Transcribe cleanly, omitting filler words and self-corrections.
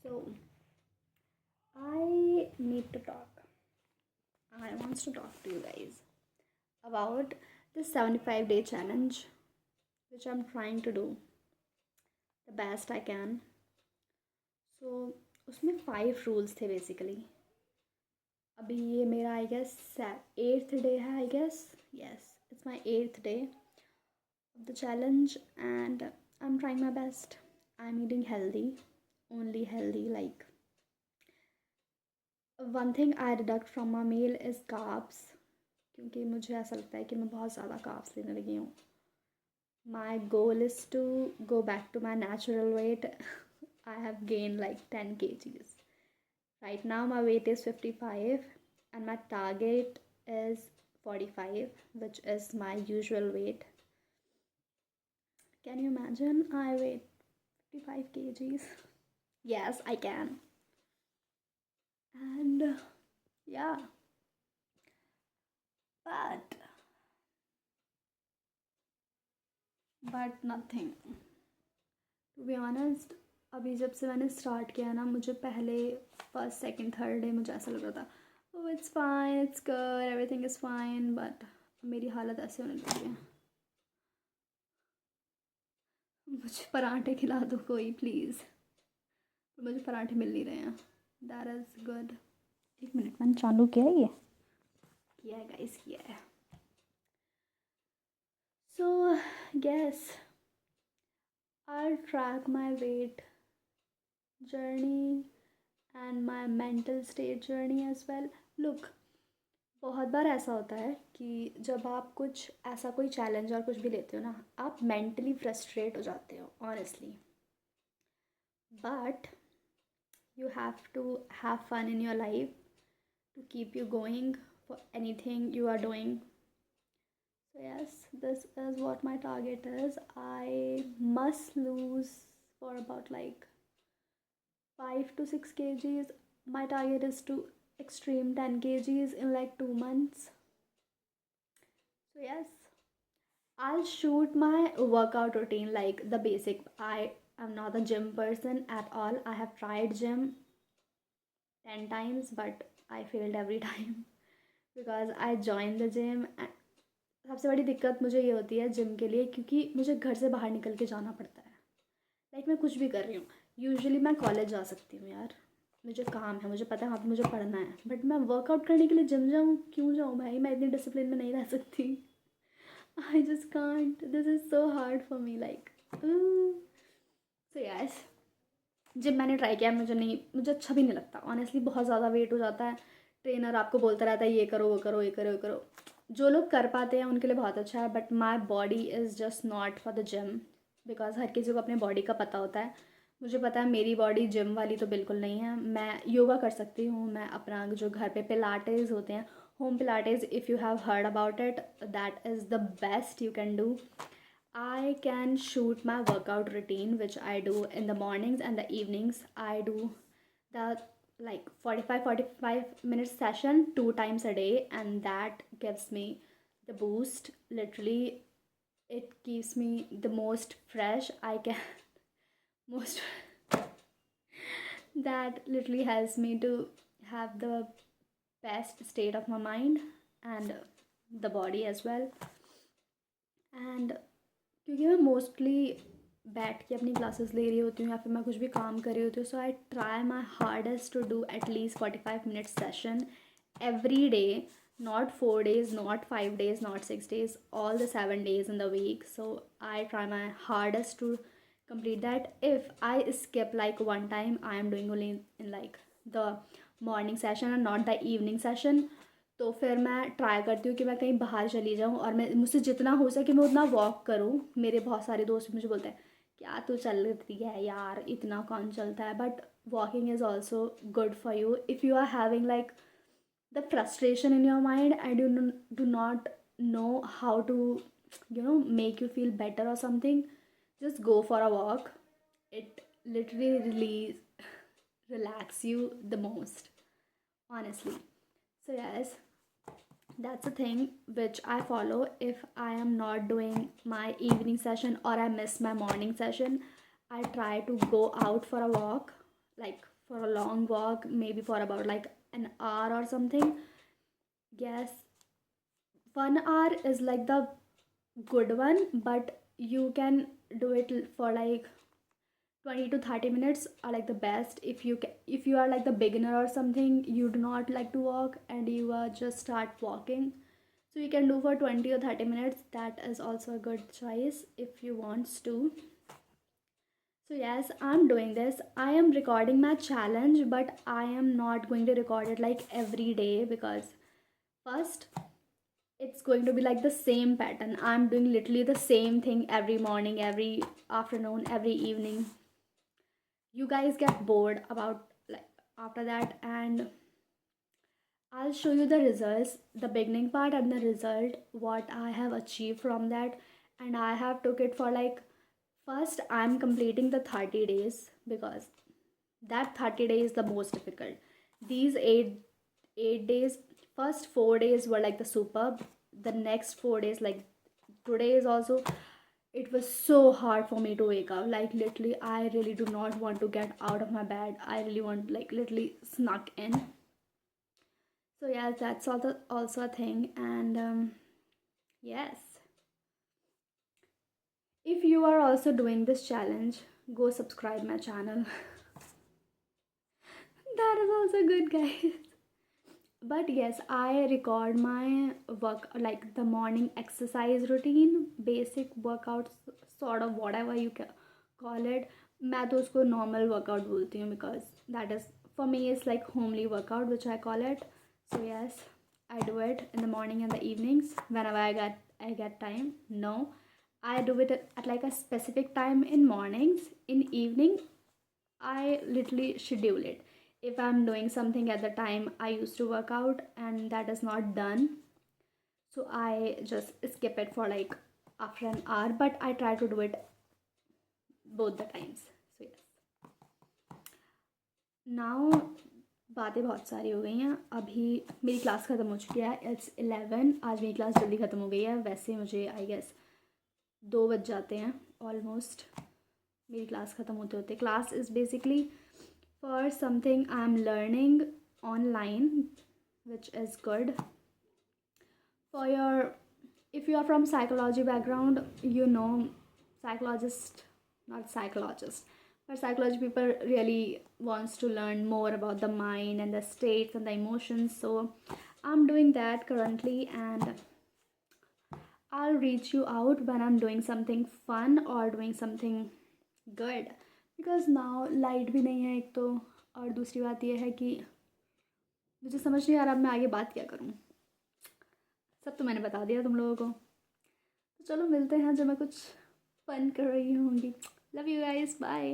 So, I need to talk. I want to talk to you guys about the 75-day challenge, which I'm trying to do the best I can. So, उसमें 5 rules थे basically. अभी ये मेरा I guess 8th day है I guess. Yes, it's my 8th day of the challenge and I'm trying my best. I'm eating healthy, only healthy. Like, one thing I deduct from my meal is carbs, क्योंकि मुझे ऐसा लगता है कि मैं बहुत ज़्यादा carbs लेने लगी हूँ. My goal is to go back to my natural weight. I have gained like 10 kgs. Right now my weight is 55 and my target is 45, which is my usual weight. Can you imagine? I weigh 55 kgs. Yes, I can. And yeah, but nothing. To be honest, अभी जब से मैंने start किया ना, मुझे पहले first second third day मुझे ऐसा लग रहा था oh it's fine, it's good, everything is fine. But मेरी हालत ऐसे होने लगी है. मुझे पराठे खिला दो कोई प्लीज़. मुझे पराठे मिल नहीं रहे हैं. That is good. एक मिनट, मैंने चालू किया है ये. किया है गाइस, किया है. So guess I'll track my weight journey and my mental state journey as well. Look, बहुत बार ऐसा होता है कि जब आप कुछ ऐसा कोई चैलेंज और कुछ भी लेते हो ना, आप मेंटली फ्रस्ट्रेट हो जाते हो honestly. But you have to have fun in your life to keep you going for anything you are doing. So yes, this is what my target is. I must lose for about like 5 to 6 kgs. My target is to extreme 10 kgs in like 2 months. So yes, I'll shoot my workout routine like the basic. I am not a gym person at all. I have tried gym 10 times but I failed every time because I joined the gym. सबसे बड़ी दिक्कत मुझे ये होती है gym के लिए, क्योंकि मुझे घर से बाहर निकल के जाना पड़ता है. लाइक मैं कुछ भी कर रही हूँ, यूजुअली मैं कॉलेज जा सकती हूँ यार, मुझे काम है, मुझे पता है वहाँ पे मुझे पढ़ना है, बट मैं वर्कआउट करने के लिए जिम जाऊँ, क्यों जाऊँ भाई? मैं इतनी डिसिप्लिन में नहीं रह सकती. I just can't. This is so hard for me. Like so yes, gym मैंने ट्राई किया, मुझे अच्छा भी नहीं लगता ऑनेस्टली. बहुत ज़्यादा वेट हो जाता है. ट्रेनर आपको बोलता रहता है ये करो वो करो ये करो ये करो. जो लोग कर पाते हैं उनके लिए बहुत अच्छा है, but my body is just not for the gym. Because हर किसी को अपने बॉडी का पता होता है. मुझे पता है मेरी बॉडी जिम वाली तो बिल्कुल नहीं है. मैं योगा कर सकती हूँ. मैं अपना जो घर पे पिलाटेज होते हैं, home Pilates, if you have heard about it, that is the best you can do. I can shoot my workout routine, which I do in the mornings and the evenings. I do the like 45 minute session 2 times a day, and that gives me the boost. Literally, it keeps me the most fresh I can. Most that literally helps me to have the best state of my mind and the body as well. And क्योंकि मैं mostly बैठ के अपनी classes ले रही होती हूँ या फिर मैं कुछ भी काम कर रही होती हूँ, so I try my hardest to do at least 45 minutes session every day. Not 4 days, not 5 days, not 6 days, all the 7 days in the week. So I try my hardest to complete that. If I skip like one time, I am doing only in like the morning session and not the evening session. तो फिर मैं try करती हूँ कि मैं कहीं बाहर चली जाऊँ और मैं मुझसे जितना हो सके मैं उतना वॉक करूँ. मेरे बहुत सारे दोस्त मुझे बोलते हैं क्या तू चल रही है यार, इतना कौन चलता है? But walking is also good for you if you are having like the frustration in your mind and you do not know how to make you feel better or something. Just go for a walk. It literally relax you the most, honestly. So yes, that's a thing which I follow. If I am not doing my evening session or I miss my morning session, I try to go out for a walk like for a long walk, maybe for about like an hour or something. Yes, 1 hour is like the good one, but you can do it for like 20 to 30 minutes are like the best. If you are like the beginner or something, you do not like to walk and you are just start walking, so you can do for 20 or 30 minutes. That is also a good choice if you wants to. So yes, I'm doing this. I am recording my challenge, but I am not going to record it like every day because first it's going to be like the same pattern. I'm doing literally the same thing every morning, every afternoon, every evening. You guys get bored about like after that, and I'll show you the results, the beginning part and the result, what I have achieved from that. And I have took it for like, first I'm completing the 30 days because that 30 days is the most difficult. These 8 days, first 4 days were like the superb. The next 4 days, like today is also, it was so hard for me to wake up. Like literally, I really do not want to get out of my bed. I really want like literally snuck in. So yeah, that's also a thing. And yes, if you are also doing this challenge, go subscribe my channel. That is also good, guys. But yes, I record my work like the morning exercise routine, basic workout, sort of whatever you call it. मैं तो उसको normal workout बोलती हूँ because that is for me it's like homely workout which I call it. So yes, I do it in the morning and the evenings whenever I get time. No, I do it at like a specific time in mornings. In evening, I literally schedule it. If I'm doing something at the time I used to work out and that is not done, so I just skip it for like after an hour, but I try to do it both the times. So yes. Now बातें बहुत सारी हो गई हैं. अभी मेरी class ख़त्म हो चुकी है. इट्स 11. आज मेरी क्लास जल्दी ख़त्म हो गई है. वैसे मुझे आई गेस 2 बज जाते हैं ऑलमोस्ट मेरी क्लास ख़त्म होते होते. Class is basically for something I'm learning online, which is good for your, if you are from psychology background, you know, psychologist, not psychologist, but psychology people really wants to learn more about the mind and the states and the emotions. So I'm doing that currently, and I'll reach you out when I'm doing something fun or doing something good. Because now light भी नहीं है एक तो, और दूसरी बात यह है कि मुझे समझ नहीं आ रहा अब मैं आगे बात क्या करूँ. सब तो मैंने बता दिया तुम लोगों को. तो चलो मिलते हैं जब मैं कुछ फन कर रही होंगी. Love you guys, bye.